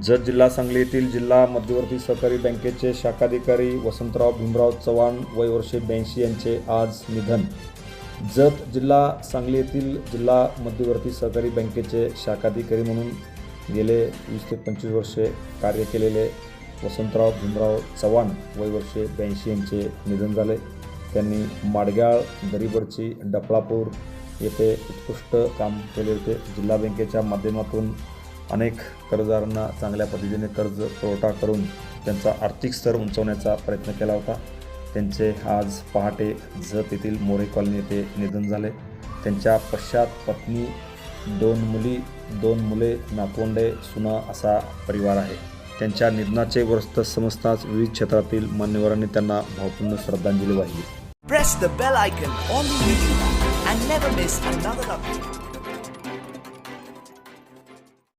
जत जिल्हा सांगली येथील जिल्हा मध्यवर्ती सहकारी बँकेचे शाखाधिकारी वसंतराव भीमराव चव्हाण वय वर्षे 82 यांचे आज निधन। जत जिल्हा सांगली येथील जिल्हा मध्यवर्ती सहकारी बँकेचे शाखाधिकारी म्हणून गेले 20 ते 25 वर्षे कार्य केलेले वसंतराव भीमराव चव्हाण वय वर्षे 82 यांचे निधन झाले। त्यांनी माडगाळ, दरीबडची, डफळापूर येथे उत्कृष्ट काम केले होते। जिल्हा बँकेच्या माध्यमातून अनेक कर्जदारांना चांगल्या पद्धतीने कर्ज पुरवठा करून त्यांचा आर्थिक स्तर उंचावण्याचा प्रयत्न केला होता। त्यांचे आज पहाटे जत येथील मोरे कॉलनी येथे निधन झाले। त्यांच्या पश्चात पत्नी, 2 मुली, 2 मुले, नातवंडे, सुना असा परिवार आहे। त्यांच्या निधनाचे वृत्त समजताच विविध क्षेत्रातील मान्यवरांनी त्यांना भावपूर्ण श्रद्धांजली वाहिली। Press the bell icon on the YouTube and never miss another update.